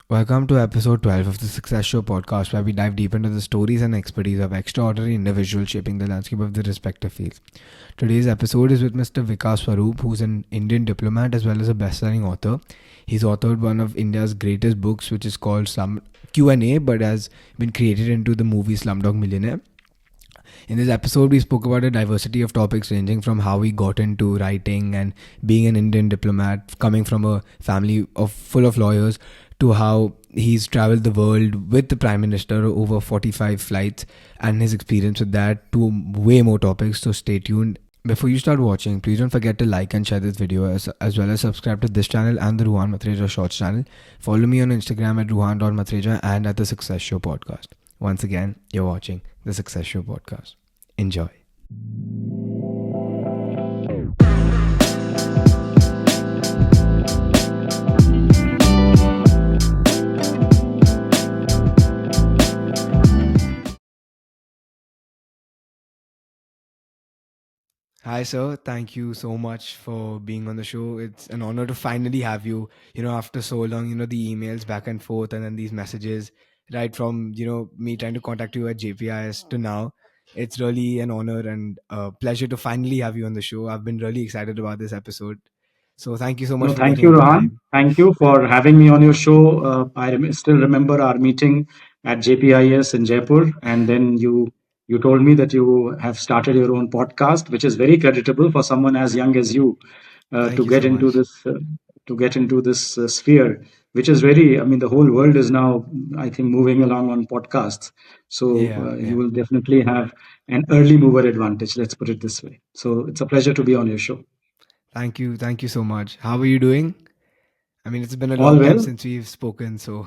Welcome to episode 12 of the Success Show podcast, where we dive deep into the stories and expertise of extraordinary individuals shaping the landscape of their respective fields. Today's episode is with Mr. Vikas Swarup, who's an Indian diplomat as well as a best-selling author. He's authored one of India's greatest books, which is called Slum Q&A, but has been created into the movie Slumdog Millionaire. In this episode, we spoke about a diversity of topics ranging from how he got into writing and being an Indian diplomat, coming from a family full of lawyers, to how he's traveled the world with the Prime Minister over 45 flights and his experience with that, to way more topics. So stay tuned. Before you start watching, please don't forget to like and share this video as well as subscribe to this channel and the Ruhaan Mathreja Shorts channel. Follow me on Instagram at Ruhaan.Mathreja and at the Success Show podcast. Once again, you're watching the Success Show podcast. Enjoy. Hi, sir. Thank you so much for being on the show. It's an honor to finally have you, after so long, the emails back and forth and then these messages, right from, me trying to contact you at JPIS to now. It's really an honor and a pleasure to finally have you on the show. I've been really excited about this episode. So thank you so much No, for thank making you, up the Rohan. time. Thank you for having me on your show. Still remember our meeting at JPIS in Jaipur, and then you told me that you have started your own podcast, which is very creditable for someone as young as you Thank to you get so into much. this sphere, which is very. I mean, the whole world is now, I think, moving along on podcasts. So Yeah, you yeah. will definitely have an early mover advantage. Let's put it this way. So it's a pleasure to be on your show. Thank you. Thank you so much. How are you doing? I mean, it's been a All long time well. since we've spoken, so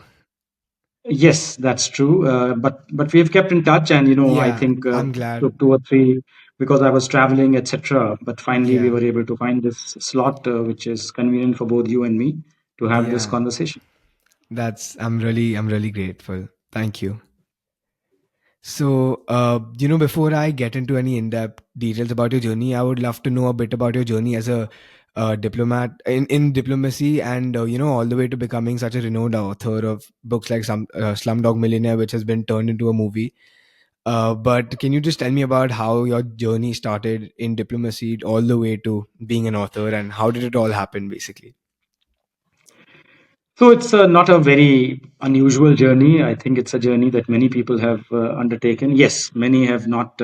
Yes, that's true. But we've kept in touch, and I yeah, think I'm took glad. 2 or 3 because I was traveling, etc. But finally, we Yeah, were able to find this slot, which is convenient for both you and me to have this yeah. conversation. I'm really grateful. Thank you. So, before I get into any in-depth details about your journey, I would love to know a bit about your journey as a diplomat in diplomacy, and all the way to becoming such a renowned author of books like Slumdog Millionaire, which has been turned into a movie. But can you just tell me about how your journey started in diplomacy all the way to being an author, and how did it all happen, basically? So it's not a very unusual journey. I think it's a journey that many people have undertaken. Yes, many have not,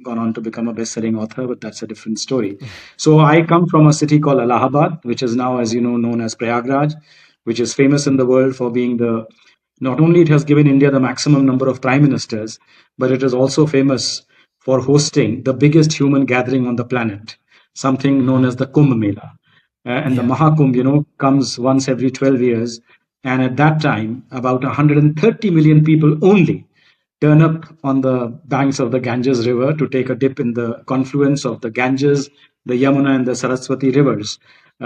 gone on to become a best-selling author, but that's a different story. So I come from a city called Allahabad, which is now, as you know, known as Prayagraj, which is famous in the world for being the. Not only it has given India the maximum number of prime ministers, but it is also famous for hosting the biggest human gathering on the planet, something known Hmm. as the Kumbh Mela. And the Yeah. Mahakumbh, comes once every 12 years. And at that time, about 130 million people only turn up on the banks of the Ganges River to take a dip in the confluence of the Ganges, the Yamuna, and the Saraswati rivers.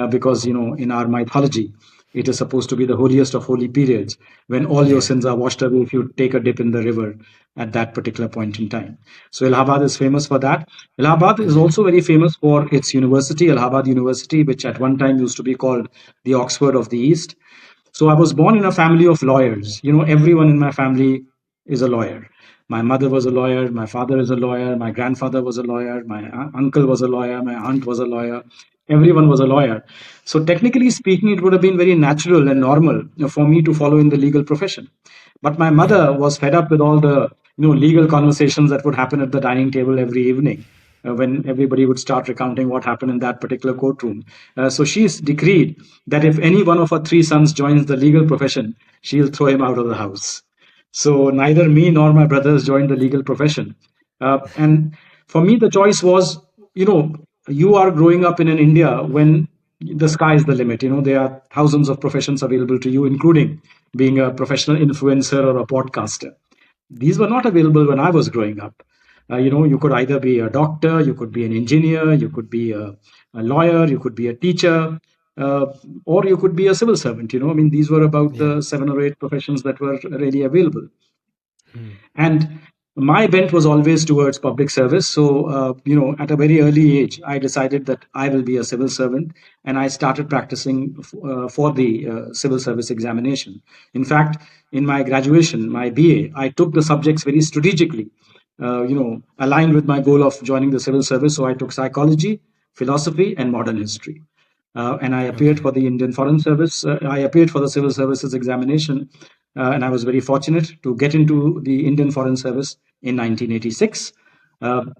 Because, in our mythology, it is supposed to be the holiest of holy periods when all your Yeah. sins are washed away if you take a dip in the river at that particular point in time. So Allahabad is famous for that. Allahabad is Yeah. also very famous for its university, Allahabad University, which at one time used to be called the Oxford of the East. So I was born in a family of lawyers. Everyone in my family is a lawyer. My mother was a lawyer, my father is a lawyer, my grandfather was a lawyer, my uncle was a lawyer, my aunt was a lawyer. Everyone was a lawyer. So technically speaking, it would have been very natural and normal, for me to follow in the legal profession. But my Yeah. mother was fed up with all the legal conversations that would happen at the dining table every evening when everybody would start recounting what happened in that particular courtroom. So she's decreed that if any one of her 3 sons joins the legal profession, she'll throw him out of the house. So neither me nor my brothers joined the legal profession. And for me, the choice was, you know, you are growing up in an India when the sky is the limit. There are thousands of professions available to you, including being a professional influencer or a podcaster. These were not available when I was growing up. You could either be a doctor, you could be an engineer, you could be a lawyer, you could be a teacher, uh, or you could be a civil servant. I mean, these were about Yeah. the 7 or 8 professions that were really available. Hmm. And my bent was always towards public service. So, at a very early age, I decided that I will be a civil servant, and I started practicing for the civil service examination. In fact, in my graduation, my BA, I took the subjects very strategically, aligned with my goal of joining the civil service. So I took psychology, philosophy, and modern history. And I appeared Okay. for the Indian Foreign Service. I appeared for the Civil Services examination, and I was very fortunate to get into the Indian Foreign Service in 1986.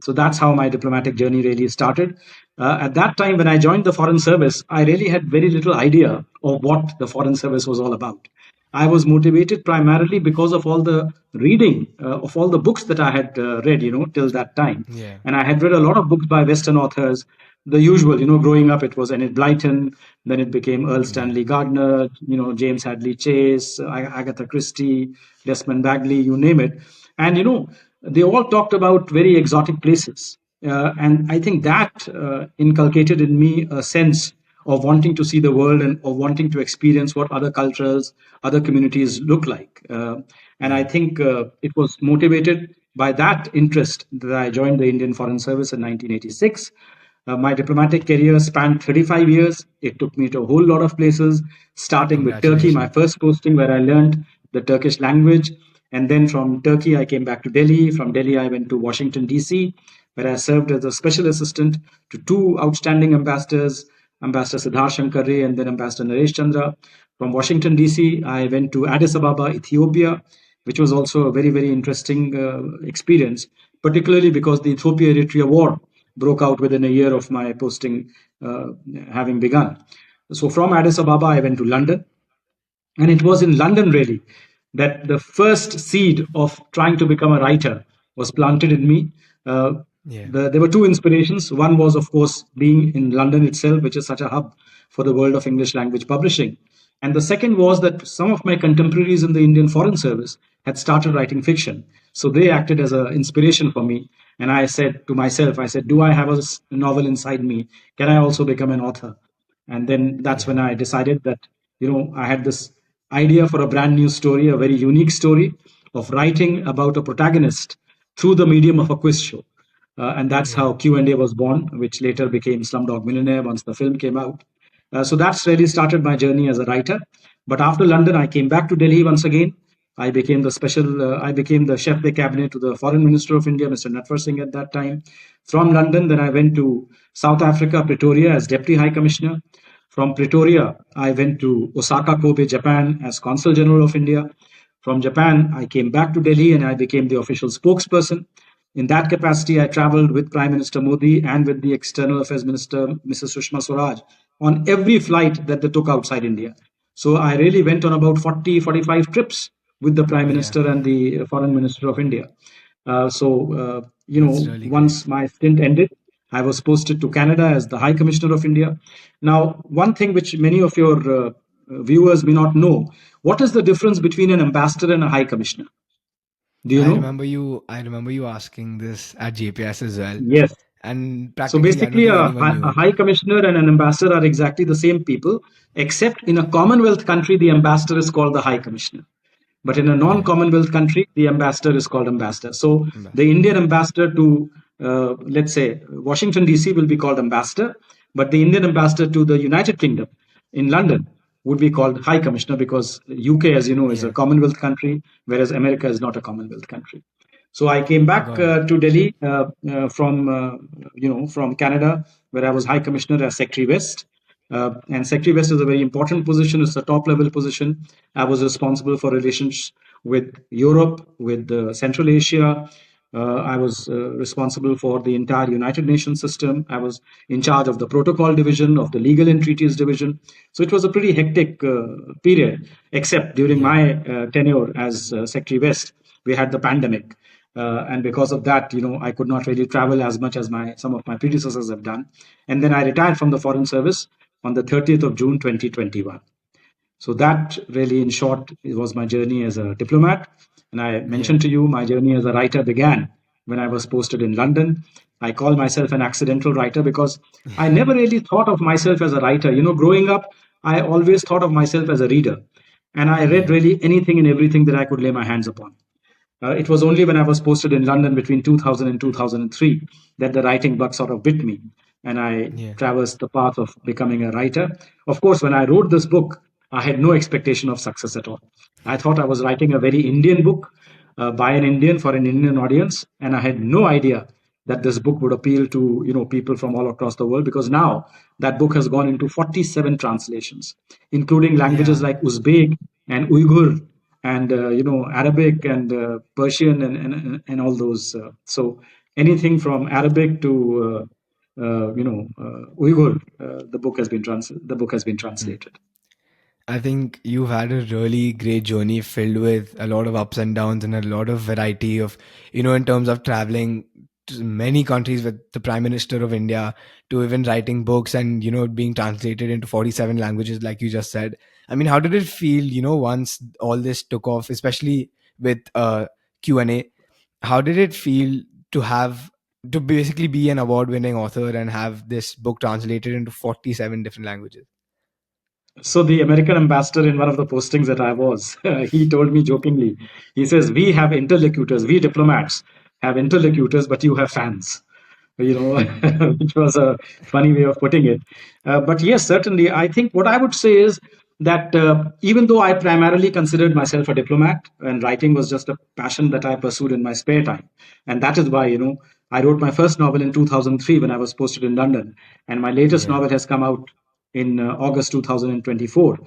So that's how my diplomatic journey really started. At that time, when I joined the Foreign Service, I really had very little idea of what the Foreign Service was all about. I was motivated primarily because of all the reading of all the books that I had read, till that time. Yeah. And I had read a lot of books by Western authors. The usual, growing up, it was Enid Blyton, then it became Earl Yeah. Stanley Gardner, James Hadley Chase, Agatha Christie, Desmond Bagley, you name it. And, they all talked about very exotic places. And I think that inculcated in me a sense of wanting to see the world and of wanting to experience what other cultures, other communities look like. And I Yeah. think it was motivated by that interest that I joined the Indian Foreign Service in 1986. My diplomatic career spanned 35 years. It took me to a whole lot of places, starting with Turkey, my Congratulations. first posting where I learned the Turkish language. And then from Turkey, I came back to Delhi. From Delhi, I went to Washington, D.C., where I served as a special assistant to two outstanding ambassadors, Ambassador Siddhar Shankar Ray and then Ambassador Naresh Chandra. From Washington, D.C., I went to Addis Ababa, Ethiopia, which was also a very, very interesting experience, particularly because the Ethiopia Eritrea war broke out within a year of my posting having begun. So from Addis Ababa, I went to London, and it was in London, really, that the first seed of trying to become a writer was planted in me. Uh, Yeah. there were two inspirations. One was, of course, being in London itself, which is such a hub for the world of English language publishing. And the second was that some of my contemporaries in the Indian Foreign Service had started writing fiction. So they acted as an inspiration for me. And I said to myself, I said, do I have a novel inside me? Can I also become an author? And then that's when Yeah. I decided that, I had this idea for a brand new story, a very unique story of writing about a protagonist through the medium of a quiz show. And that's Yeah. how Q&A was born, which later became Slumdog Millionaire once the film came out. So that's really started my journey as a writer. But after London, I came back to Delhi once again. I became the chef de cabinet to the foreign minister of India, Mr. Natwar Singh at that time. From London, then I went to South Africa, Pretoria as deputy high commissioner. From Pretoria, I went to Osaka, Kobe, Japan as Consul General of India. From Japan, I came back to Delhi and I became the official spokesperson. In that capacity, I traveled with Prime Minister Modi and with the External Affairs Minister, Mrs. Sushma Swaraj, on every flight that they took outside India. So I really went on about 40, 45 trips with the Prime Yeah. Minister and the Foreign Minister of India. That's really great. Once my stint ended, I was posted to Canada as the High Commissioner of India. Now, one thing which many of your viewers may not know, what is the difference between an ambassador and a High Commissioner? Do you know? I remember you asking this at JPS as well. Yes. And So practically I don't basically, think anyone knew a it. high commissioner and an ambassador are exactly the same people, except in a Commonwealth country, the ambassador is called the high commissioner. But in a Yeah. non-Commonwealth country, the ambassador is called ambassador. So the Ambassador. Indian ambassador to, let's say, Washington, D.C. will be called ambassador, but the Indian ambassador to the United Kingdom in London would be called high commissioner because UK, as you know, is a Yeah. Commonwealth country, whereas America is not a Commonwealth country. So I came back Got it. to Delhi from Canada, where I was High Commissioner as Secretary West. And Secretary West is a very important position. It's a top level position. I was responsible for relations with Europe, with Central Asia. I was responsible for the entire United Nations system. I was in charge of the protocol division, of the legal and treaties division. So it was a pretty hectic period, except during Yeah. my tenure as Secretary West, we had the pandemic. And because of that, I could not really travel as much as my some of my predecessors have done. And then I retired from the Foreign Service on the 30th of June 2021. So that really, in short, it was my journey as a diplomat. And I Yeah. mentioned to you, my journey as a writer began when I was posted in London. I call myself an accidental writer because I never really thought of myself as a writer. Growing up, I always thought of myself as a reader. And I read Yeah. really anything and everything that I could lay my hands upon. It was only when I was posted in London between 2000 and 2003 that the writing bug sort of bit me, and I Yeah. traversed the path of becoming a writer. Of course, when I wrote this book, I had no expectation of success at all. I thought I was writing a very Indian book by an Indian for an Indian audience, and I had no idea that this book would appeal to people from all across the world, because now that book has gone into 47 translations, including languages Yeah. like Uzbek and Uyghur and Arabic and Persian and all those. So anything from Arabic to Uyghur, the book has been Mm. translated. I think you've had a really great journey filled with a lot of ups and downs and a lot of variety of, in terms of traveling to many countries with the Prime Minister of India, to even writing books and, being translated into 47 languages, like you just said. I mean, how did it feel, once all this took off, especially with Q&A? How did it feel to have, to basically be an award winning author and have this book translated into 47 different languages? So the American ambassador in one of the postings that I was, he told me jokingly, he says, "We have interlocutors, we diplomats have interlocutors, but you have fans." Which was a funny way of putting it. But yes, certainly, I think what I would say is that even though I primarily considered myself a diplomat and writing was just a passion that I pursued in my spare time, and that is why, I wrote my first novel in 2003 when I was posted in London, and my latest Yeah. novel has come out in August 2024.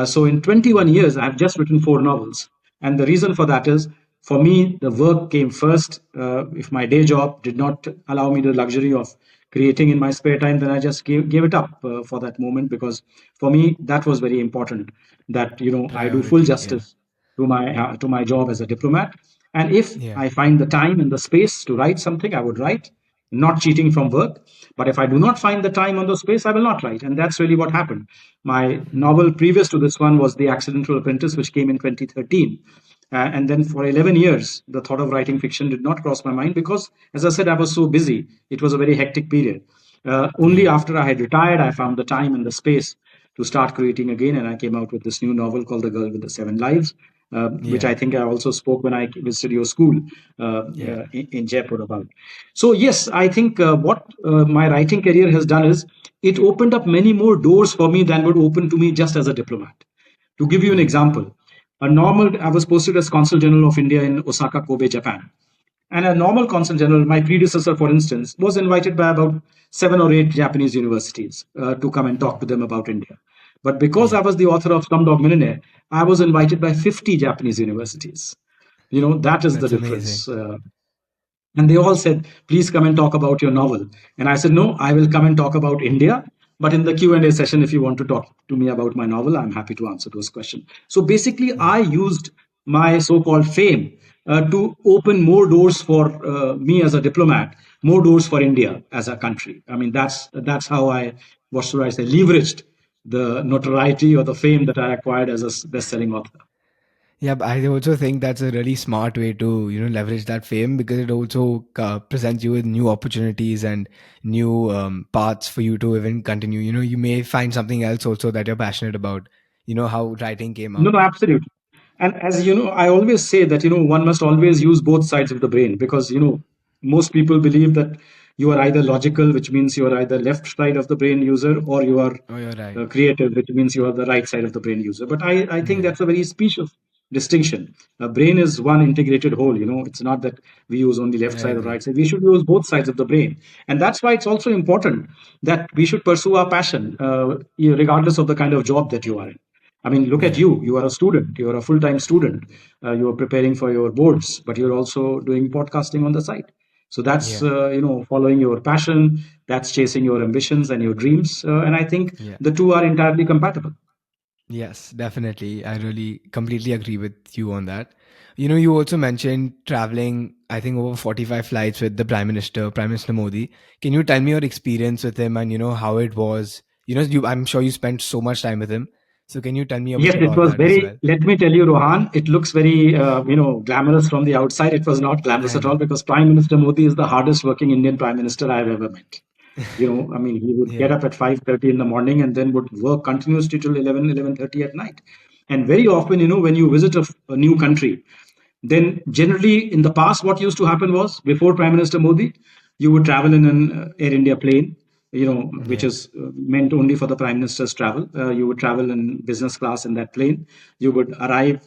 So in 21 Yeah. years, I've just written four novels. And the reason for that is, for me, the work came first. If my day job did not allow me the luxury of creating in my spare time, then I just gave it up for that moment, because for me, that was very important, that, I do full Priority. Yeah. justice to my job as a diplomat. And if Yeah. I find the time and the space to write something, I would write, not cheating from work. But if I do not find the time on the space, I will not write. And that's really what happened. My novel previous to this one was The Accidental Apprentice, which came in 2013. And then for 11 years, the thought of writing fiction did not cross my mind because, as I said, I was so busy. It was a very hectic period. Only Yeah. after I had retired, I found the time and the space to start creating again. And I came out with this new novel called The Girl with the Seven Lives, which Yeah. I think I also spoke when I visited your school Yeah. in Jaipur about. So, yes, I think what my writing career has done is it opened up many more doors for me than would open to me just as a diplomat. To give you an Yeah. example, I was posted as Consul General of India in Osaka, Kobe, Japan. And a normal consul general, my predecessor, for instance, was invited by about 7 or 8 Japanese universities to come and talk to them about India. But because I Yeah. was the author of Slumdog Millionaire, I was invited by 50 Japanese universities. That is the That's amazing. difference. And they all said, "Please come and talk about your novel." And I said, "No, I will come and talk about India. But in the Q&A session, if you want to talk to me about my novel, I'm happy to answer those questions." So basically, Yeah. I used my so-called fame to open more doors for me as a diplomat, more doors for India as a country. I mean, that's how what should I say, leveraged the notoriety or the fame that I acquired as a best-selling author. Yeah, but I also think that's a really smart way to, leverage that fame, because it also presents you with new opportunities and new paths for you to even continue. You may find something else also that you're passionate about. How writing came No, out. no, absolutely. And as you know, I always say that, one must always use both sides of the brain, because, most people believe that you are either logical, which means you are either left side of the brain user, or you are Oh, you're right. creative, which means you are the right side of the brain user. But I think Yeah. that's a very specious distinction. A brain is one integrated whole. It's not that we use only I left side or agree. right side. We should use both sides of the brain. And that's why it's also important that we should pursue our passion, regardless of the kind of job that you are in. I mean, look at Yeah. you. You are a student. You are a full-time student. You are preparing for your boards, but you're also doing podcasting on the side. So that's Yeah. following your passion. That's chasing your ambitions and your dreams. And I think Yeah. the two are entirely compatible. Yes, definitely. I really completely agree with you on that. You also mentioned traveling, I think, over 45 flights with the Prime Minister Modi. Can you tell me your experience with him and, how it was? I'm sure you spent so much time with him. So can you tell me a bit Yes, it about was that as very. well? Let me tell you, Rohan, it looks very, glamorous from the outside. It was not glamorous I at all, know. because Prime Minister Modi is the hardest working Indian Prime Minister I've ever met. I mean, he would get Yeah. up at 5:30 in the morning and then would work continuously till 11:30 at night. And very often, when you visit a new country, Then generally in the past, what used to happen was before Prime Minister Modi, you would travel in an Air India plane, which Yeah. is meant only for the Prime Minister's travel. You would travel in business class in that plane. You would arrive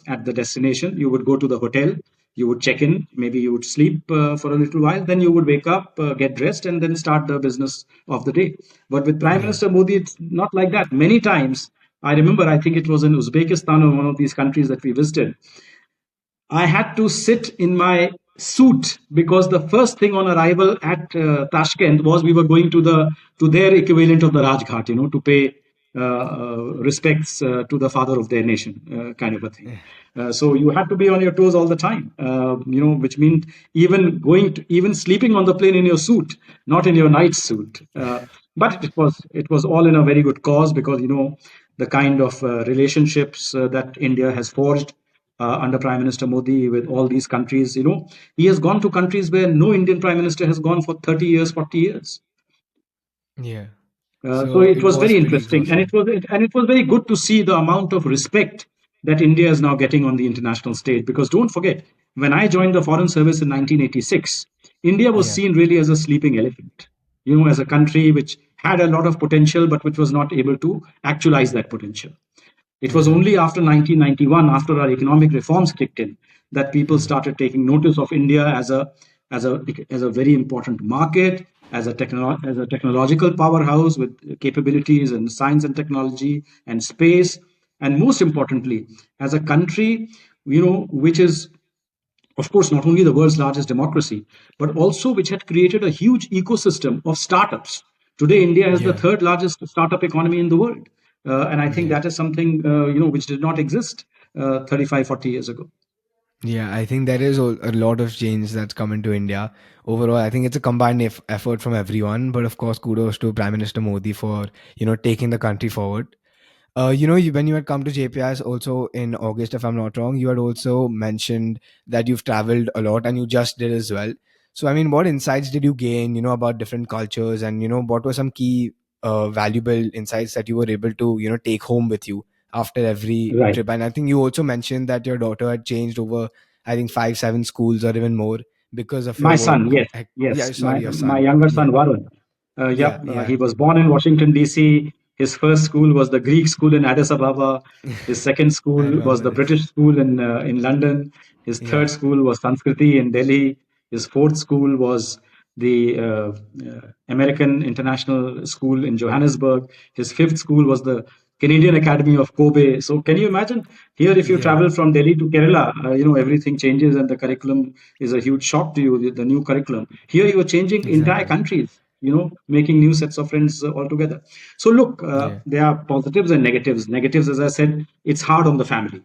at the destination. You would go to the hotel. You would check in. Maybe you would sleep for a little while. Then you would wake up, get dressed, and then start the business of the day. But with Prime Yeah. Minister Modi, it's not like that. Many times, I remember, I think it was in Uzbekistan or one of these countries that we visited. I had to sit in my suit because the first thing on arrival at Tashkent was we were going to their equivalent of the Rajghat, to pay respects to the father of their nation, kind of a thing. So you had to be on your toes all the time, which meant even sleeping on the plane in your suit, not in your night suit. But it was all in a very good cause because the kind of relationships that India has forged under Prime Minister Modi with all these countries. He has gone to countries where no Indian Prime Minister has gone for 30 years, 40 years. Yeah. So So it it was was very pretty interesting, and exhausting. it was very good to see the amount of respect that India is now getting on the international stage. Because don't forget, when I joined the Foreign Service in 1986, India was Yeah. seen really as a sleeping elephant. As a country which had a lot of potential, but which was not able to actualize that potential. It was only Exactly. after 1991, after our economic reforms kicked in, that people Hmm. started taking notice of India as a very important market, as a technological powerhouse with capabilities in science and technology and space, and most importantly, as a country, which is, of course, not only the world's largest democracy, but also which had created a huge ecosystem of startups. Today, India has the Yeah. third largest startup economy in the world. And I think Yeah. that is something, which did not exist 35, 40 years ago. Yeah, I think there is a lot of change that's come into India. Overall, I think it's a combined effort from everyone. But of course, kudos to Prime Minister Modi for taking the country forward. When you had come to JPIS also in August, if I'm not wrong, you had also mentioned that you've traveled a lot and you just did as well. So, I mean, what insights did you gain, about different cultures and, what were some key valuable insights that you were able to, take home with you after every Right. trip? And I think you also mentioned that your daughter had changed over, I think, 5, 7 schools or even more because of your My son, work. yes, Yeah, yes, sorry, your my son. younger Yeah, son Varun. yeah, Yep, yeah. he was born in Washington D.C. His first school was the Greek school in Addis Ababa. His second I school was remember the this. British school in London. His Yeah, third school was Sanskriti in Delhi. His fourth school was the American International School in Johannesburg. His fifth school was the Canadian Academy of Kobe. So can you imagine here if you yeah, travel from Delhi to Kerala, everything changes and the curriculum is a huge shock to you, the new curriculum. Here you are changing entire exactly. countries, making new sets of friends altogether. So look, Yeah. there are positives and negatives. Negatives, as I said, it's hard on the family.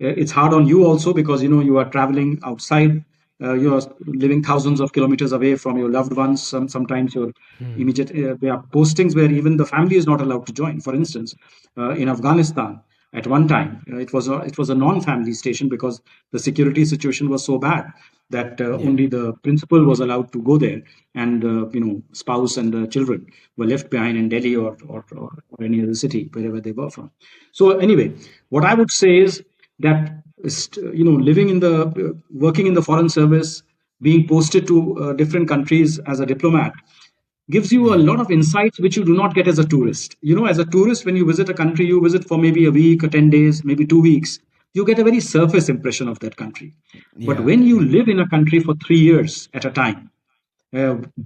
It's hard on you also because you are traveling outside. You are living thousands of kilometers away from your loved ones. Sometimes your Hmm. immediate there are postings where even the family is not allowed to join. For instance, in Afghanistan, at one time, it was a non-family station because the security situation was so bad that Yeah. only the principal was allowed to go there, and spouse and children were left behind in Delhi or any other city wherever they were from. So anyway, what I would say is that living in the working in the foreign service, being posted to different countries as a diplomat gives you a Yeah. lot of insights which you do not get as a tourist. As a tourist, when you visit a country, you visit for maybe a week or 10 days, maybe 2 weeks. You get a very surface impression of that country. But Yeah. when you Yeah. live in a country for 3 years at a time,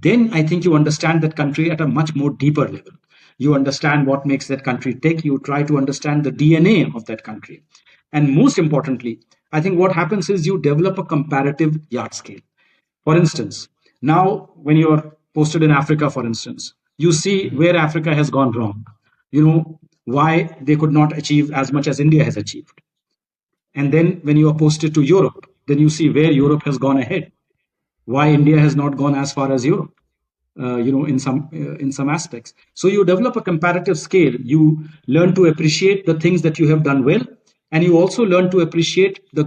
then I think you understand that country at a much more deeper level. You understand what makes that country tick. You try to understand the DNA of that country. And most importantly, I think what happens is you develop a comparative yard scale. For instance, now when you're posted in Africa, for instance, you see Hmm. where Africa has gone wrong. You know why they could not achieve as much as India has achieved. And then when you are posted to Europe, then you see where Europe has gone ahead, why India has not gone as far as Europe. In some aspects. So you develop a comparative scale. You learn to appreciate the things that you have done well, and you also learn to appreciate the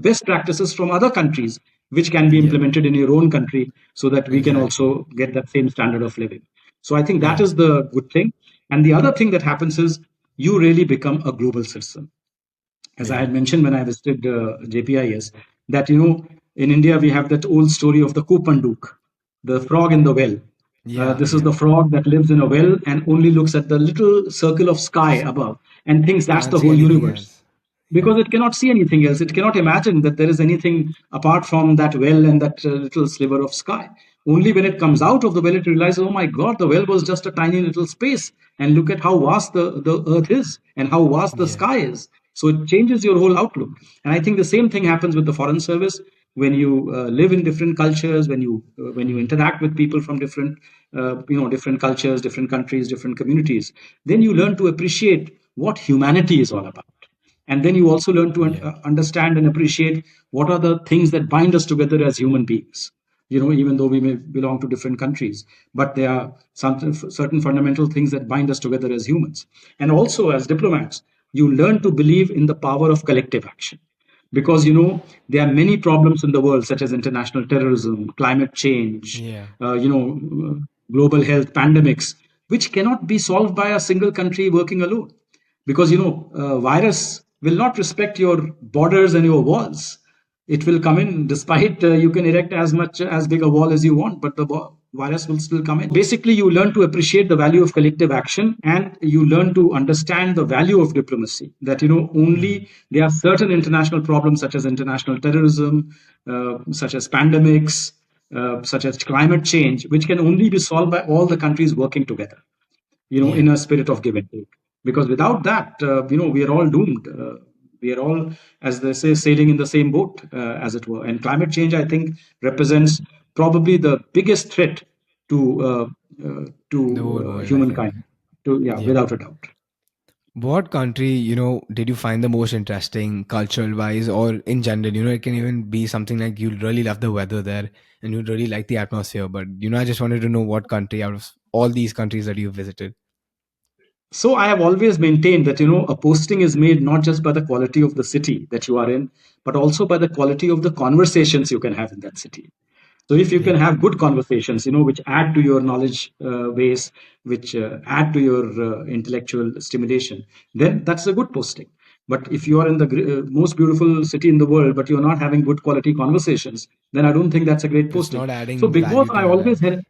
best practices from other countries, which can be Yeah. implemented in your own country, so that we can Exactly. also get that same standard of living. So I think that Yeah. is the good thing. And the other thing that happens is you really become a global citizen. As I Yeah. had mentioned when I visited JPIS, that, in India we have that old story of the Kopanduk, the frog in the well. Yeah, This is yeah. the frog that lives in a well and only looks at the little circle of sky above and thinks that's Can't the see whole anything universe, else. Yeah, because it cannot see anything else. It cannot imagine that there is anything apart from that well and that little sliver of sky. Only when it comes out of the well, it realizes, oh my God, the well was just a tiny little space. And look at how vast the earth is and how vast the yeah, sky is. So it changes your whole outlook. And I think the same thing happens with the foreign service. When you live in different cultures, when you interact with people from different cultures, different countries, different communities, then you learn to appreciate what humanity is all about. And then you also learn to yeah, understand and appreciate what are the things that bind us together as human beings, even though we may belong to different countries, but there are some certain fundamental things that bind us together as humans. And also as diplomats, you learn to believe in the power of collective action, because there are many problems in the world, such as international terrorism, climate change, yeah. global health, pandemics, which cannot be solved by a single country working alone, because virus will not respect your borders and your walls. It will come in despite you can erect as much as big a wall as you want, but the virus will still come in. So basically you learn to appreciate the value of collective action, and you learn to understand the value of diplomacy, that only there are certain international problems such as international terrorism, such as pandemics, such as climate change, which can only be solved by all the countries working together, Yeah. in a spirit of give and take. Because without that, we are all doomed. We are all, as they say, sailing in the same boat, as it were. And climate change, I think, represents probably the biggest threat to The whole world, I think. humankind. To Yeah, Yeah. without a doubt. What country, did you find the most interesting cultural wise or in general? It can even be something like you really love the weather there and you really like the atmosphere. But, I just wanted to know what country out of all these countries that you visited. So I have always maintained that a posting is made not just by the quality of the city that you are in, but also by the quality of the conversations you can have in that city. So if you can Yeah. have good conversations, which add to your knowledge base, which add to your intellectual stimulation, then that's a good posting. But if you are in the most beautiful city in the world, but you're not having good quality conversations, then I don't think that's a great It's posting. not So adding because value to I your always life. had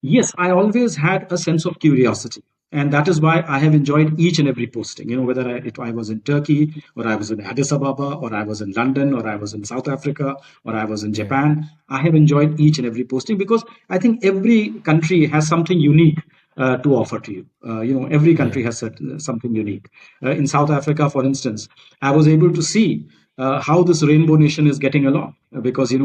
Yes, I always had a sense of curiosity. And that is why I have enjoyed each and every posting, whether if I was in Turkey, or I was in Addis Ababa, or I was in London, or I was in South Africa, or I was in Yeah. Japan. I have enjoyed each and every posting, because I think every country has something unique to offer to you. Every country Yeah. has something unique. In South Africa, for instance, I was able to see how this rainbow nation is getting along, because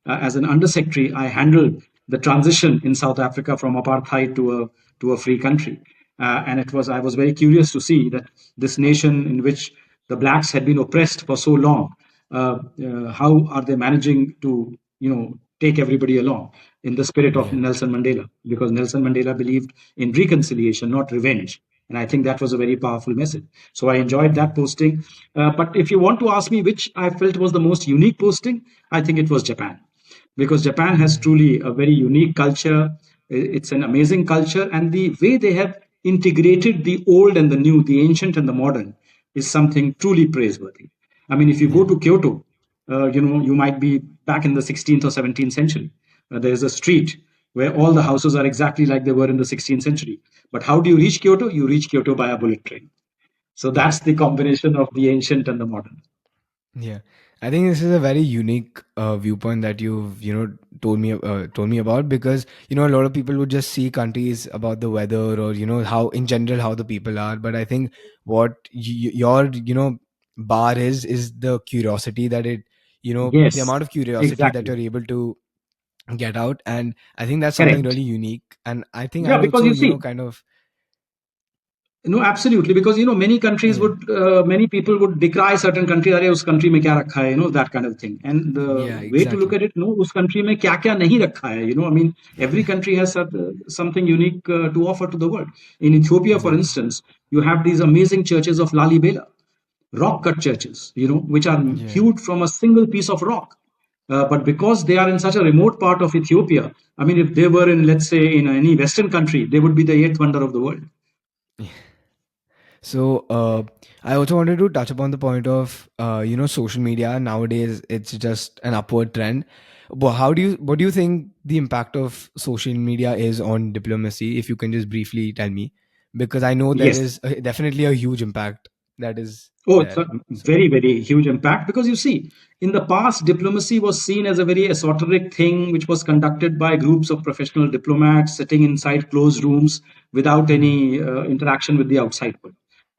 as an undersecretary, I handled the transition in South Africa from apartheid to a free country. And I was very curious to see that this nation in which the blacks had been oppressed for so long, how are they managing to take everybody along in the spirit of Yeah. Nelson Mandela, because Nelson Mandela believed in reconciliation, not revenge. And I think that was a very powerful message. So I enjoyed Yeah. that posting. But if you want to ask me which I felt was the most unique posting, I think it was Japan, because Japan has truly a very unique culture. It's an amazing culture, and the way they have integrated the old and the new, the ancient and the modern, is something truly praiseworthy. I mean, if you go Yeah. to Kyoto, you might be back in the 16th or 17th century. There's a street where all the houses are exactly like they were in the 16th century. But how do you reach Kyoto? You reach Kyoto by a bullet train. So Yeah. that's the combination of the ancient and the modern. Yeah, I think this is a very unique viewpoint that you've told me about, because a lot of people would just see countries about the weather or how in general how the people are, but I think what your bar is the curiosity that the Yes, amount of curiosity that exactly. you're able to get out, and I think that's something Correct. really unique, and I think Yeah, I'd because also you see, kind of no, absolutely. Because yeah, many people would decry certain country. अरे उस country में क्या रखा है, that kind of thing. And the yeah, way to look exactly, at it, no, उस country में क्या क्या नहीं रखा है. I mean, every country has something unique to offer to the world. In Ethiopia, for yeah, instance, you have these amazing churches of Lalibela, rock cut churches, which are yeah. hewed from a single piece of rock. But because they are in such a remote part of Ethiopia, I mean, if they were in, let's say, in any Western country, they would be the eighth wonder of the world. So I also wanted to touch upon the point of social media nowadays. It's just an upward trend. But what do you think the impact of social media is on diplomacy? If you can just briefly tell me, because I know there Yes. is definitely a huge impact that is Oh, it's there. a So very, very huge impact because you see, in the past, diplomacy was seen as a very esoteric thing which was conducted by groups of professional diplomats sitting inside closed rooms without any interaction with the outside world.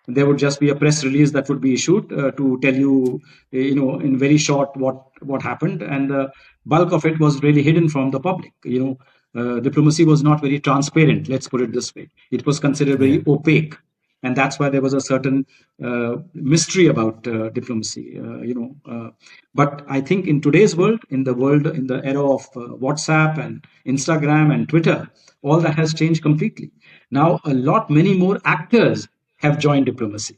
There would just be a press release that would be issued to tell you, in very short what happened, and the bulk of it was really hidden from the public. Diplomacy was not very transparent. Let's put it this way. It was considered yeah, very opaque, and that's why there was a certain mystery about diplomacy. But I think in today's world, in the era of WhatsApp and Instagram and Twitter, all that has changed completely. Now, a lot many more actors have joined diplomacy.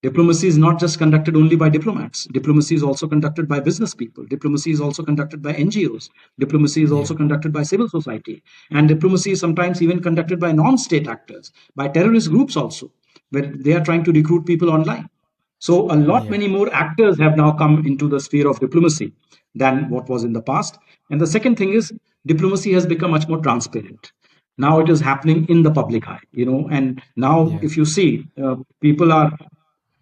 Diplomacy is not just conducted only by diplomats. Diplomacy is also conducted by business people. Diplomacy is also conducted by NGOs. Diplomacy is yeah, also conducted by civil society. And diplomacy is sometimes even conducted by non state actors, by terrorist groups also, where they are trying to recruit people online. So a lot yeah, many more actors have now come into the sphere of diplomacy than what was in the past. And the second thing is diplomacy has become much more transparent. Now it is happening in the public eye, and now yeah, if you see, people are,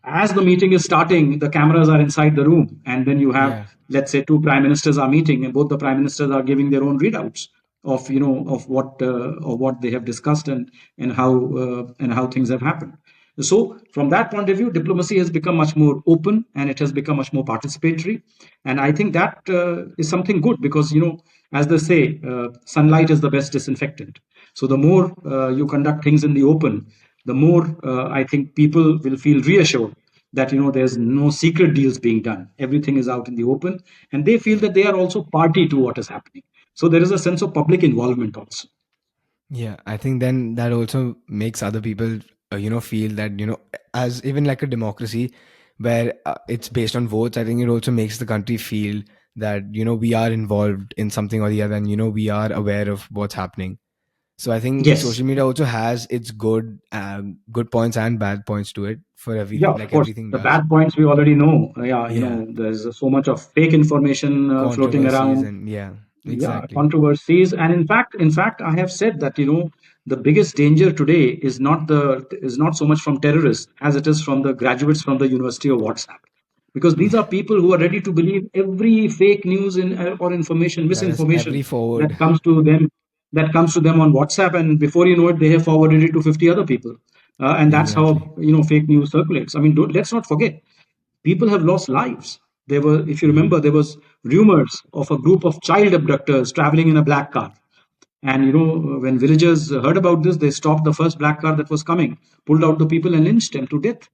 as the meeting is starting, the cameras are inside the room, and then you have, yeah, let's say, two prime ministers are meeting, and both the prime ministers are giving their own readouts of what they have discussed, and how things have happened. So, from that point of view, diplomacy has become much more open and it has become much more participatory, and I think that is something good because as they say, sunlight is the best disinfectant. So, the more you conduct things in the open, the more I think people will feel reassured that there's no secret deals being done. Everything is out in the open, and they feel yeah. that they are also party to what is happening. So there is a sense of public involvement also. Yeah, I think then that also makes other people, feel that, as even like a democracy where it's based on votes, I think it also makes the country feel that, we are involved in something or the other and, we are aware of what's happening. So I think Yes. social media also has its good points and bad points to it for Yeah, everything, of like course. everything The does. bad points we already know. Yeah, Yeah, there's so much of fake information floating controversies around. and yeah, Yeah, exactly. controversies, and in fact, I have said that the biggest danger today is not so much from terrorists as it is from the graduates from the University of WhatsApp, because these are people who are ready to believe every fake news or information, That is misinformation every that forward. comes to them on WhatsApp, and before you know it, they have forwarded it to 50 other people, and that's Exactly. how fake news circulates. I mean, let's not forget, people have lost lives. There were, if you Hmm. remember, there was rumors of a group of child abductors traveling in a black car. And when villagers heard about this, they stopped the first black car that was coming, pulled out the people, and lynched them to death.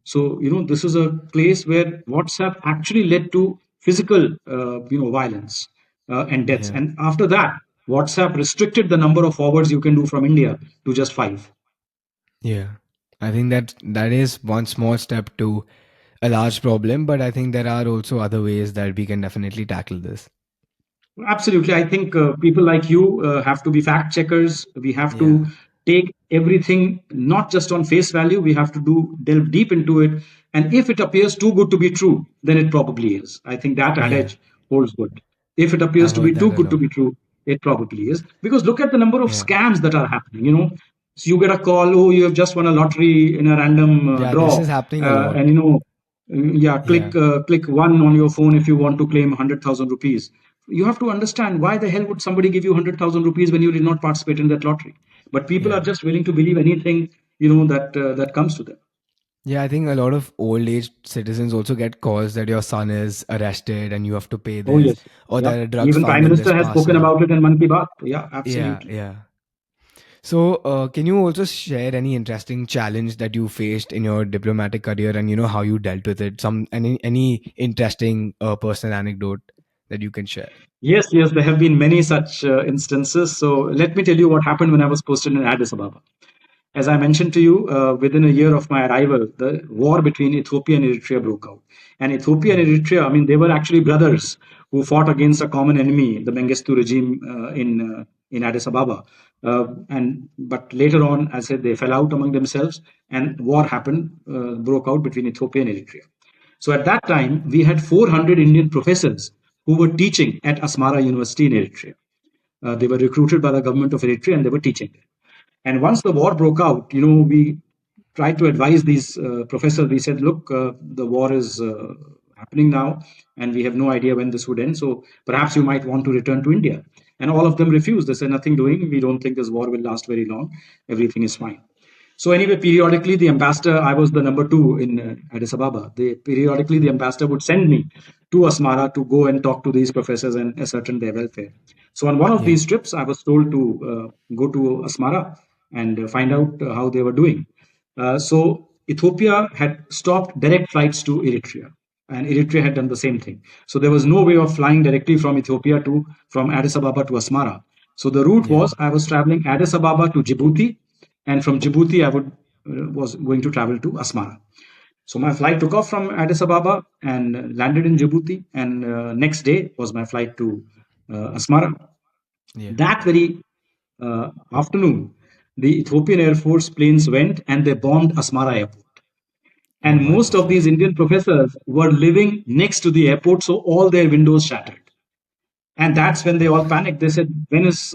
So this is a place where WhatsApp actually led to physical, violence and deaths. Yeah. And after that, WhatsApp restricted the number of forwards you can do from India to just five. Yeah. I think that is one small step to a large problem, but I think there are also other ways that we can definitely tackle this. Absolutely. I think people like you have to be fact checkers. We have Yeah. to take everything not just on face value. We have to delve deep into it. And if it appears too good to be true, then it probably is. I think that Yeah. adage holds good. If it appears I've to be heard too that a good to lot. be true, it probably is. Because look at the number of Yeah. scams that are happening. So you get a call, oh, you have just won a lottery in a random Yeah, this draw, is happening a lot. and yeah, Yeah. click one on your phone if you want to claim 100,000 rupees. You have to understand, why the hell would somebody give you 100,000 rupees when you did not participate in that lottery? But people are Yeah. just willing to believe anything that comes to them. Yeah, I think a lot of old age citizens also get calls that your son is arrested and you have to pay Oh this, yes, or yeah. there are drugs Even found Prime in this Minister has spoken parcel. about it in Man Ki Baat. Yeah, Yeah, absolutely. yeah. So, can you also share any interesting challenge that you faced in your diplomatic career and how you dealt with it? Any interesting personal anecdote that you can share? Yes, yes, there have been many such instances. So let me tell you what happened when I was posted in Addis Ababa. As I mentioned to you, within a year of my arrival, the war between Ethiopia and Eritrea broke out. And Ethiopia and Hmm. Eritrea, I mean, they were actually brothers who fought against a common enemy, the Mengistu regime in Addis Ababa. And but later on, as I said, they fell out among themselves, and war happened, broke out between Ethiopia and Eritrea. So at that time, we had 400 Indian professors who were teaching at Asmara University in Eritrea. They were recruited by the government of Eritrea and they were teaching there. And once the war broke out, we tried to advise these professors. We said, look, the war is happening now, and we have no idea when this would end. So perhaps you might want to return to India. And all of them refused. They said, nothing doing. We don't think this war will last very long. Everything is fine. So anyway, periodically the ambassador, I was the number two in Addis Ababa. Periodically the ambassador would send me to Asmara to go and talk to these professors and ascertain their welfare. So on one of Yeah. these trips, I was told to go to Asmara and find out how they were doing. So Ethiopia had stopped direct flights to Eritrea, and Eritrea had done the same thing. So there was no way of flying directly from Ethiopia to from Addis Ababa to Asmara. So the route Yeah. was I was traveling Addis Ababa to Djibouti, and from Djibouti I would was going to travel to Asmara. So my flight took off from Addis Ababa and landed in Djibouti, and next day was my flight to Asmara. Yeah. That very afternoon, the Ethiopian Air Force planes went and they bombed Asmara Airport. Oh And my most of these goodness. Indian professors were living next to the airport, so all their windows shattered. And that's when they all panicked. They said, when is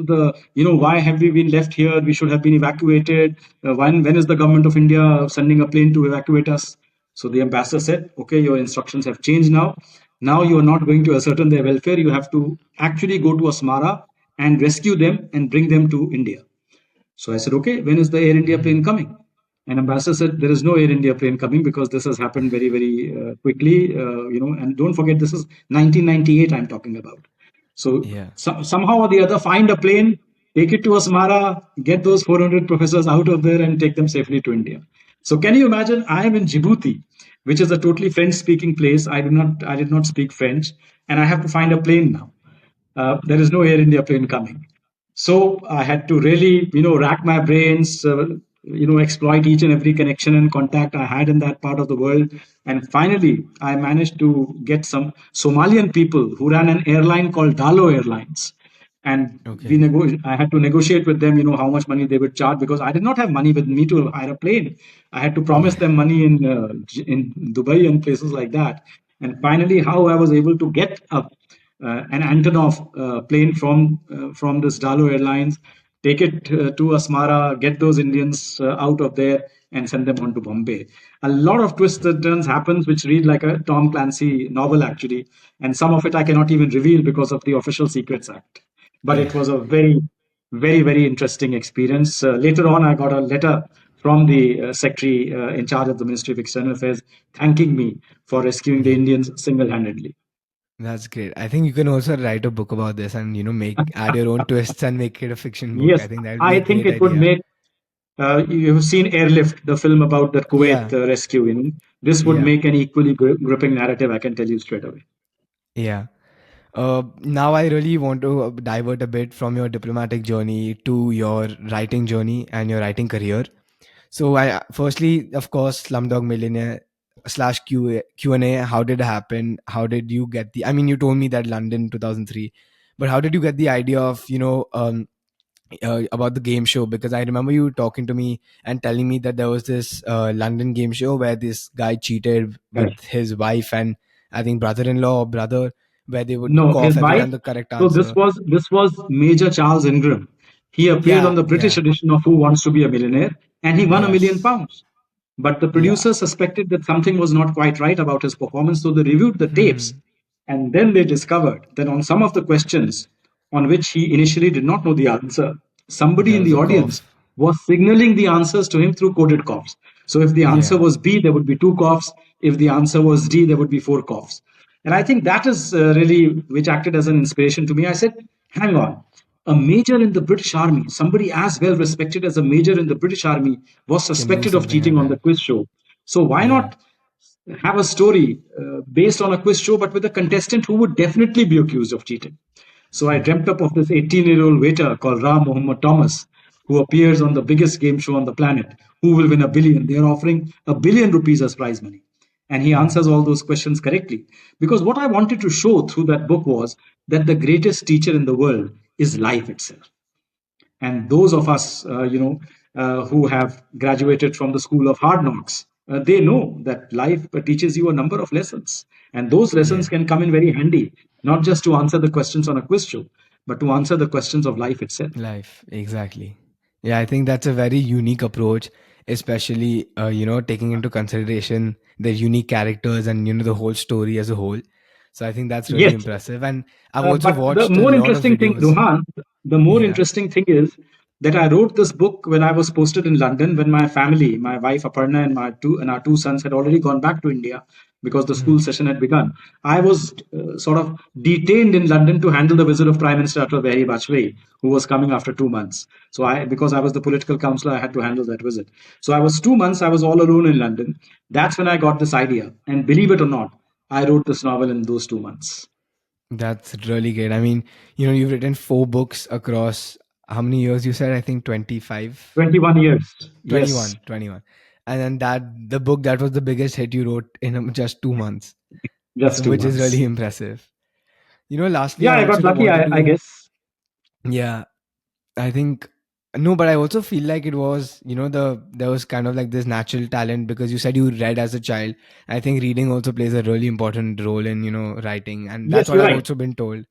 why have we been left here? We should have been evacuated. When is the government of India sending a plane to evacuate us? So the ambassador said, okay, your instructions have changed now. Now you are not going to ascertain their welfare. You have to actually go to Asmara and rescue them and bring them to India. So I said, okay, when is the Air India plane Hmm. coming? And ambassador said, there is no Air India plane coming because this has happened very, very quickly, and don't forget, this is 1998 I'm talking about. So, Yeah. somehow or the other, find a plane, take it to Asmara, get those 400 professors out of there and take them safely to India. So can you imagine, I am in Djibouti, which is a totally French speaking place. I did not speak French, and I have to find a plane now. There is no Air India plane coming. So I had to really, rack my brains, exploit each and every connection and contact I had in that part of the world. And finally, I managed to get some Somalian people who ran an airline called Dalo Airlines. And Okay. I had to negotiate with them, how much money they would charge because I did not have money with me to hire a plane. I had to promise Yeah. them money in Dubai and places like that. And finally, how I was able to get an Antonov plane from this Dalo Airlines, take it to Asmara, get those Indians out of there, and send them on to Bombay. A lot of twists and turns happens, which read like a Tom Clancy novel actually, and some of it I cannot even reveal because of the Official Secrets Act. But Yeah. it was a very, very, very interesting experience. Later on, I got a letter from the secretary in charge of the Ministry of External Affairs thanking me for rescuing the Yeah. Indians single-handedly. That's great. I think you can also write a book about this and make add your own twists and make it a fiction book. I Yes, think that would be I a think great it would idea. make. You've seen Airlift, the film about the Kuwait Yeah. rescue. This would Yeah. make an equally gripping narrative. I can tell you straight away. Yeah. Now I really want to divert a bit from your diplomatic journey to your writing journey and your writing career. So I firstly, of course, Slumdog Millionaire slash Q&A. How did it happen? How did you get the? I mean, you told me that London 2003, but how did you get the idea of about the game show? Because I remember you talking to me and telling me that there was this London game show where this guy cheated with Correct. his wife and I think brother-in-law or brother, where they would No, his cough every wife. time the correct So this answer. was this was Major Charles Ingram. He appeared on Yeah, the British yeah, edition of Who Wants to Be a Millionaire, and he won yes, £1 million. But the yeah. producer suspected that something was not quite right about his performance, so they reviewed the tapes, Hmm. and then they discovered that on some of the questions on which he initially did not know the answer, somebody There in was the a audience cough. was signaling the answers to him through coded coughs. So if the answer Yeah, was B, there would be two coughs. If the answer was D, there would be four coughs. And I think that is really which acted as an inspiration to me. I said, hang on, a major in the British Army, somebody as well respected as a major in the British Army, was can do suspected of something like cheating on the that. quiz show. So why Yeah. not have a story based on a quiz show, but with a contestant who would definitely be accused of cheating? So I dreamt up of this 18-year-old waiter called Ram Muhammad Thomas, who appears on the biggest game show on the planet. Who will win a billion? They are offering ₹1 billion as prize money. And he Hmm. answers all those questions correctly. Because what I wanted to show through that book was that the greatest teacher in the world is life itself. And those of us, who have graduated from the school of hard knocks, they know that life teaches you a number of lessons. And those lessons Yeah. can come in very handy, not just to answer the questions on a quiz show, but to answer the questions of life itself. Life, exactly. Yeah, I think that's a very unique approach, especially taking into consideration the unique characters and the whole story as a whole. So I think that's really Yes, impressive. And I've also but the watched a more lot of interesting thing, videos. Ruhan, the more Yeah. interesting thing is that I wrote this book when I was posted in London, when my family, my wife Aparna and our two sons had already gone back to India because the school Mhm. session had begun. I was sort of detained in London to handle the visit of Prime Minister Atal Bihari Vajpayee, who was coming after 2 months. So because I was the political counselor, I had to handle that visit. So I was 2 months. I was all alone in London. That's when I got this idea, and believe it or not, I wrote this novel in those 2 months. That's really great. I mean, you've written 4 books across how many years you said? I think 25, 21 years. Yes, 21, 21. And then the book that was the biggest hit you wrote in just 2 months. just So, two which is months. really impressive. Lastly, Yeah, I I got also lucky, wanted I to, guess. yeah, I think no, but I also feel like it was, there was kind of like this natural talent because you said you read as a child. I think reading also plays a really important role in, writing, and that's Yes, what you're I've right. also been told.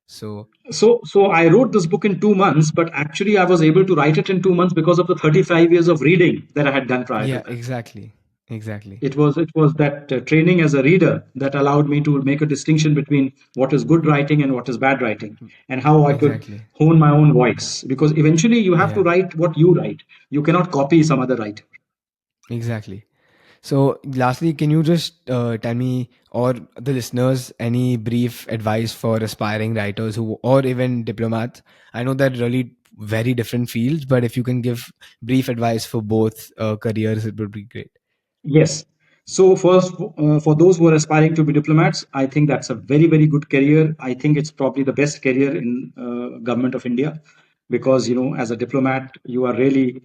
So, So I wrote this book in 2 months, but actually I was able to write it in 2 months because of the 35 years of reading that I had done prior to yeah, that. exactly. Exactly. It was that training as a reader that allowed me to make a distinction between what is good writing and what is bad writing, and how I could Exactly. hone my own voice. Because eventually you have to Yeah, write what you write. You cannot copy some other writer. exactly. So, lastly, can you just tell me or the listeners any brief advice for aspiring writers who, or even diplomats? I know they're really very different fields, but if you can give brief advice for both careers, it would be great. Yes. So first, for those who are aspiring to be diplomats, I think that's a very, very good career. I think it's probably the best career in government of India, because as a diplomat, you're really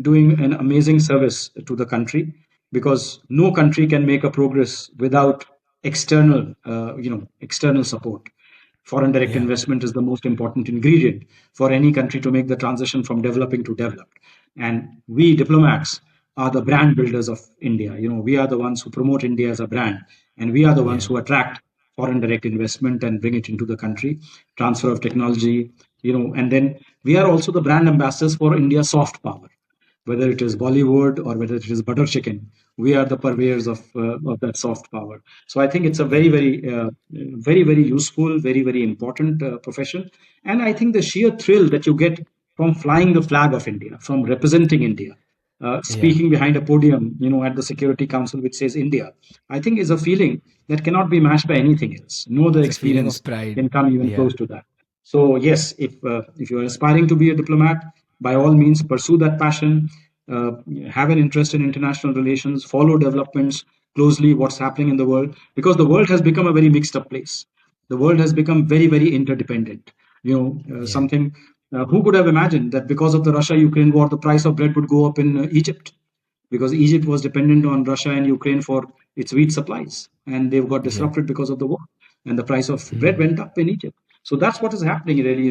doing an amazing service to the country, because no country can make a progress without external support. Foreign direct Yeah, investment is the most important ingredient for any country to make the transition from developing to developed. And we diplomats are the brand builders of India. We are the ones who promote India as a brand, and we are the ones yeah, who attract foreign direct investment and bring it into the country, transfer of technology, and then we are also the brand ambassadors for India's soft power, whether it is Bollywood or whether it is butter chicken. We are the purveyors of that soft power. So I think it's a very, yeah, very useful, very, very important profession. And I think the sheer thrill that you get from flying the flag of India, from representing India, yeah. speaking behind a podium, at the Security Council which says India, I think is a feeling that cannot be matched by anything else. No other It's a feeling experience of pride. can come even Yeah, close to that. So yes, if you are aspiring to be a diplomat, by all means pursue that passion. Uh, have an interest in international relations. Follow developments closely. What's happening in the world, because the world has become a very mixed up place. The world has become very, very interdependent. yeah, Something. Who could have imagined that because of the Russia-Ukraine war, the price of bread would go up in Egypt? Because Egypt was dependent on Russia and Ukraine for its wheat supplies, and they've got yeah. disrupted because of the war, and the price of bread Mhm. went up in Egypt. So that's what is happening, really.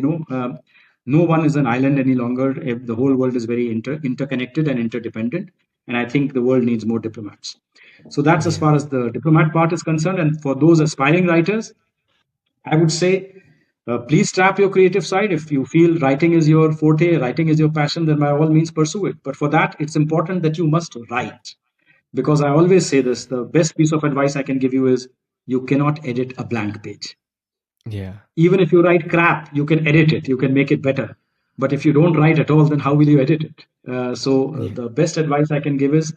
No one is an island any longer. The whole world is very interconnected and interdependent, and I think the world needs more diplomats. So that's as Yeah, far as the diplomat part is concerned. And for those aspiring writers, I would say, please tap your creative side. If you feel writing is your forte, writing is your passion, then by all means pursue it. But for that, it's important that you must write, because I always say this: the best piece of advice I can give you is, you cannot edit a blank page. yeah, Even if you write crap, you can edit it, you can make it better. But if you don't write at all, then how will you edit it? yeah, The best advice I can give is,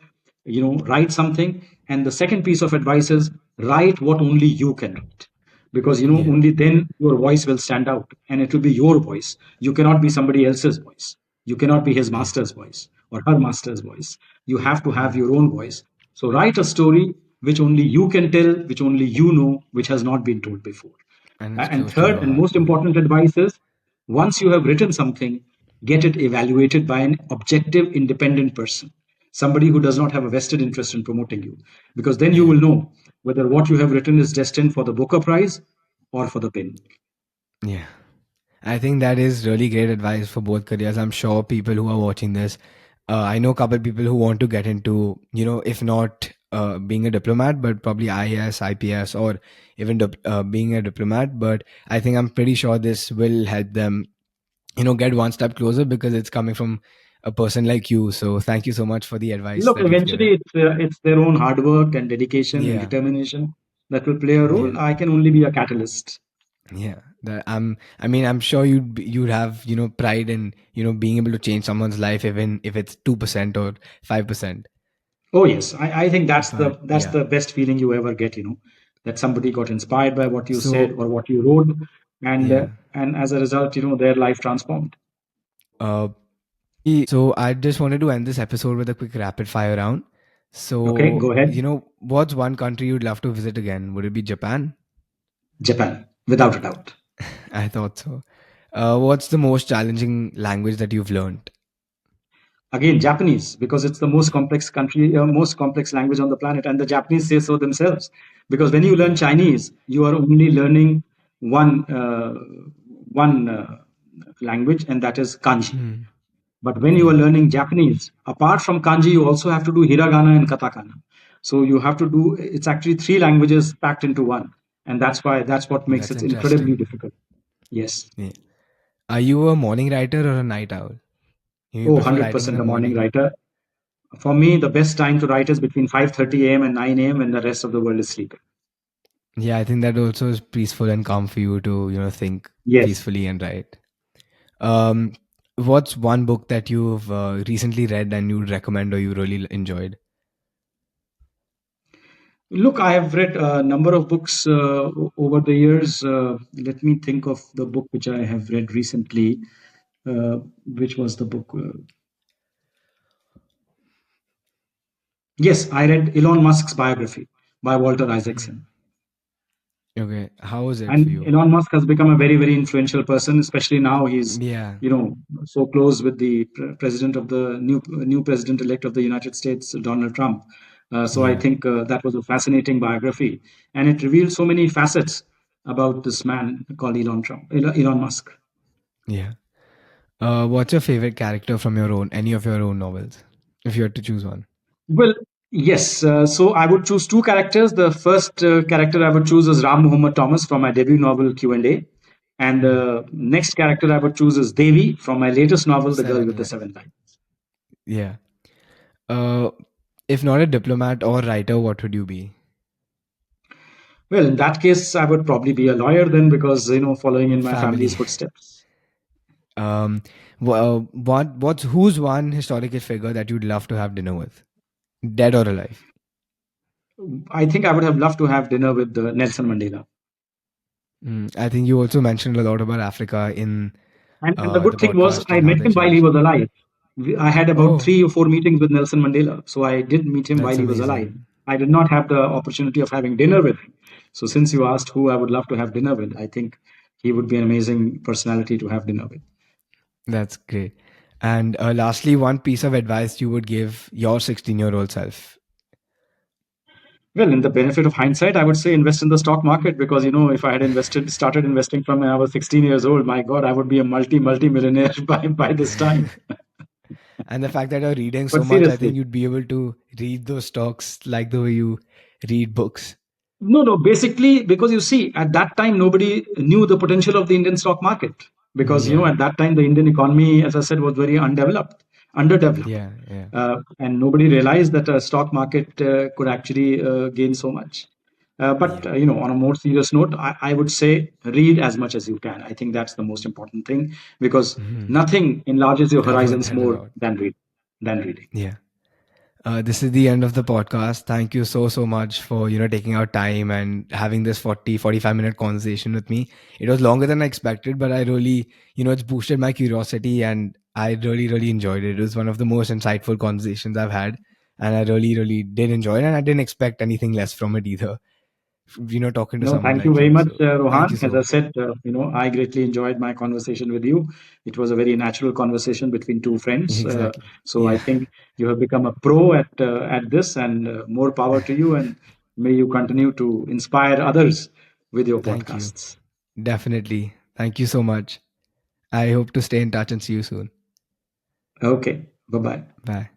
write something. And the second piece of advice is, write what only you can write, because yeah, only then your voice will stand out, and it will be your voice. You cannot be somebody else's voice. You cannot be his yeah. master's voice or her master's voice. You have to have Mhm. your own voice. So write a story which only you can tell, which only you know, which has not been told before. And it's And close to third your and heart. most important advice is, once you have written something, get it evaluated by an objective, independent person, somebody who does not have a vested interest in promoting you, because then you Yeah, will know whether what you have written is destined for the Booker Prize or for the pen. yeah. I think that is really great advice for both careers. I'm sure people who are watching this, I know a couple people who want to get into, if not being a diplomat, but probably IAS, IPS, or even being a diplomat. But I think I'm pretty sure this will help them, get one step closer because it's coming from a person like you. So thank you so much for the advice Look, that you've eventually given. it's their own hard work and dedication and Yeah, determination that will play a yeah. role. I can only be a catalyst. Yeah, that I mean, I'm sure you'd have pride in being able to change someone's life, even if it's 2% or 5%. Oh yes, I think But that's yeah, the best feeling you ever get. That somebody got inspired by what you said so or what you wrote, yeah, and as a result, their life transformed. uh, so I just wanted to end this episode with a quick rapid fire round. Okay, So go ahead. what's one country you'd love to visit again? Would it be Japan? Japan, without a doubt. I thought so. What's the most challenging language that you've learned? Again, Japanese, because it's the most complex language on the planet, and the Japanese say so themselves. Because when you learn Yeah. Chinese, you are only learning one language, and that is kanji. Hmm. But when you are Yeah, learning Japanese, apart from kanji, you also have to do hiragana and katakana. So you have to do, it's actually three languages packed into one. And that's what makes that's it incredibly interesting. difficult. Yes. Yeah. Are you a morning writer or a night owl? You Oh, prefer writing in 100% the a morning morning? writer. For me, the best time to write is between 5:30 a.m. and 9 a.m. when the rest of the world is sleeping. Yeah, I think that also is peaceful and calm for you to, think Yes. peacefully and write. Um, what's one book that you've recently read and you'd recommend or you really enjoyed? Look, I have read a number of books over the years. Let me think of the book which I have read recently. Which was the book? Yes, I read Elon Musk's biography by Walter Hmm. Isaacson. Okay, how was it for And you? Elon Musk has become a very, very influential person, especially now he's, Yeah, so close with the president of the new president-elect of the United States, Donald Trump. So I yeah, think that was a fascinating biography, and it revealed so many facets about this man called Elon Musk. yeah. What's your favorite character from any of your own novels, if you had to choose one? Well, yes. So I would choose two characters. The first character I would choose is Ram Muhammad Thomas from my debut novel Q&A. And Hmm. the next character I would choose is Devi from my latest novel, The Girl Seven with the Life. Seven Lives. Yeah. Uh, if not a diplomat or writer, what would you be? Well, in that case, I would probably be a lawyer then because, following in my family's Family. footsteps. Um, who's one historical figure that you'd love to have dinner with, dead or alive? I think I would have loved to have dinner with Nelson Mandela. I think you also mentioned a lot about Africa in And the the good thing was, podcast I and how met they him while he changed. was alive. I had about Oh, 3 or 4 meetings with Nelson Mandela. So I did meet him while that's he was alive. amazing. I did not have the opportunity of having dinner with him. So since you asked who I would love to have dinner with, I think he would be an amazing personality to have dinner with. That's great. And lastly, one piece of advice you would give your 16-year-old self. Well, in the benefit of hindsight, I would say invest in the stock market because if I had started investing from when I was 16 years old, my God, I would be a multi millionaire by this time. And the fact that you're reading so But much, I think seriously, you'd be able to read those stocks like the way you read books. no. Basically, because you see, at that time, nobody knew the potential of the Indian stock market because Yeah, at that time the Indian economy, as I said, was very underdeveloped, yeah, yeah, and nobody realized that a stock market could actually gain so much. But yeah. on a more serious note, I would say read as much as you can. I think that's the most important thing because Hmm. nothing enlarges your I've heard horizons that a more lot. than reading. Yeah. This is the end of the podcast. Thank you so much for taking out time and having this 45 minute conversation with me. It was longer than I expected, but I really it's boosted my curiosity and I really enjoyed it. It was one of the most insightful conversations I've had, and I really did enjoy it, and I didn't expect anything less from it either. Talking to No, someone thank you like very you. much, So thank you Rohan. As so I much. said, I greatly enjoyed my conversation with you. It was a very natural conversation between two friends. Exactly. So I Yeah. think you have become a pro at this, and more power to you. And may you continue to inspire others with your Thank you. podcasts. Definitely. Thank you so much. I hope to stay in touch and see you soon. Okay. Bye bye. Bye.